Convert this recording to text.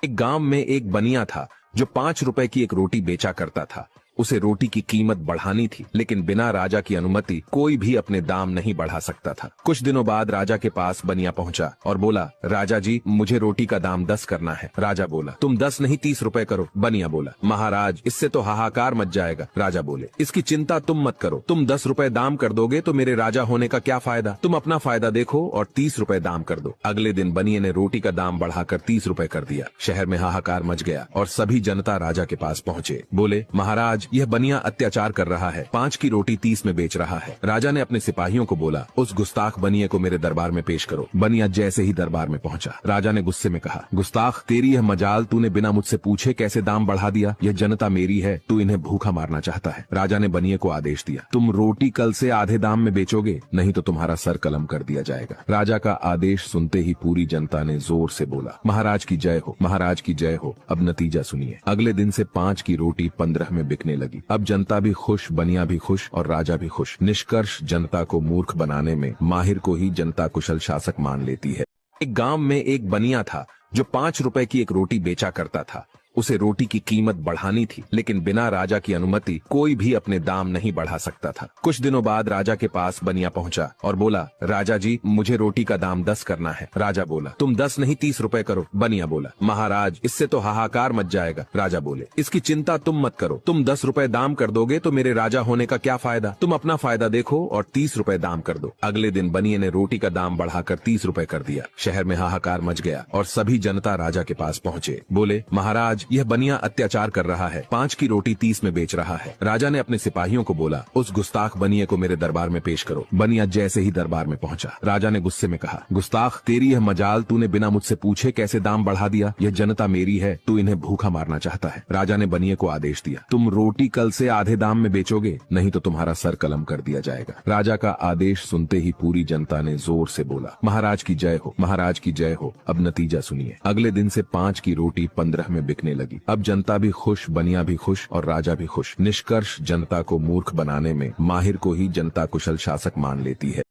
एक गांव में एक बनिया था जो 5 रुपए की एक रोटी बेचा करता था। उसे रोटी की कीमत बढ़ानी थी, लेकिन बिना राजा की अनुमति कोई भी अपने दाम नहीं बढ़ा सकता था। कुछ दिनों बाद राजा के पास बनिया पहुंचा और बोला, राजा जी, मुझे रोटी का दाम 10 करना है। राजा बोला, तुम 10 नहीं 30 रुपए करो। बनिया बोला, महाराज, इससे तो हाहाकार मच जाएगा। राजा बोले, इसकी चिंता तुम मत करो, तुम 10 रुपए दाम कर दोगे तो मेरे राजा होने का क्या फायदा। तुम अपना फायदा देखो और 30 रुपए दाम कर दो। अगले दिन बनिए ने रोटी का दाम बढ़ाकर 30 रुपए कर दिया। शहर में हाहाकार मच गया और सभी जनता राजा के पास पहुंचे। बोले, महाराज, यह बनिया अत्याचार कर रहा है, 5 की रोटी 30 में बेच रहा है। राजा ने अपने सिपाहियों को बोला, उस गुस्ताख बनिए को मेरे दरबार में पेश करो। बनिया जैसे ही दरबार में पहुंचा, राजा ने गुस्से में कहा, गुस्ताख, तेरी यह मजाल, तूने बिना मुझसे पूछे कैसे दाम बढ़ा दिया। यह जनता मेरी है, तू इन्हें भूखा मारना चाहता है। राजा ने बनिए को आदेश दिया, तुम रोटी कल से आधे दाम में बेचोगे, नहीं तो तुम्हारा सर कलम कर दिया जाएगा। राजा का आदेश सुनते ही पूरी जनता ने जोर से बोला, महाराज की जय हो, महाराज की जय हो। अब नतीजा सुनिए। अगले दिन से 5 की रोटी 15 में बिकने लगी। अब जनता भी खुश, बनिया भी खुश और राजा भी खुश। निष्कर्ष, जनता को मूर्ख बनाने में माहिर को ही जनता कुशल शासक मान लेती है। एक गांव में एक बनिया था जो 5 रुपए की एक रोटी बेचा करता था। उसे रोटी की कीमत बढ़ानी थी, लेकिन बिना राजा की अनुमति कोई भी अपने दाम नहीं बढ़ा सकता था। कुछ दिनों बाद राजा के पास बनिया पहुंचा और बोला, राजा जी, मुझे रोटी का दाम 10 करना है। राजा बोला, तुम 10 नहीं 30 रुपए करो। बनिया बोला, महाराज, इससे तो हाहाकार मच जाएगा। राजा बोले, इसकी चिंता तुम मत करो, तुम 10 रुपए दाम कर दोगे तो मेरे राजा होने का क्या फायदा। तुम अपना फायदा देखो और 30 रुपए दाम कर दो। अगले दिन बनिए ने रोटी का दाम बढ़ाकर 30 रुपए कर दिया। शहर में हाहाकार मच गया और सभी जनता राजा के पास पहुंचे। बोले, महाराज, यह बनिया अत्याचार कर रहा है, 5 की रोटी 30 में बेच रहा है। राजा ने अपने सिपाहियों को बोला, उस गुस्ताख बनिए को मेरे दरबार में पेश करो। बनिया जैसे ही दरबार में पहुंचा, राजा ने गुस्से में कहा, गुस्ताख, तेरी यह मजाल, तूने बिना मुझसे पूछे कैसे दाम बढ़ा दिया। यह जनता मेरी है, तू इन्हें भूखा मारना चाहता है। राजा ने बनिए को आदेश दिया, तुम रोटी कल से आधे दाम में बेचोगे, नहीं तो तुम्हारा सर कलम कर दिया जाएगा। राजा का आदेश सुनते ही पूरी जनता ने जोर से बोला, महाराज की जय हो, महाराज की जय हो। अब नतीजा सुनिए। अगले दिन से 5 की रोटी 15 में बिकने लगी। अब जनता भी खुश, बनिया भी खुश और राजा भी खुश। निष्कर्ष, जनता को मूर्ख बनाने में माहिर को ही जनता कुशल शासक मान लेती है।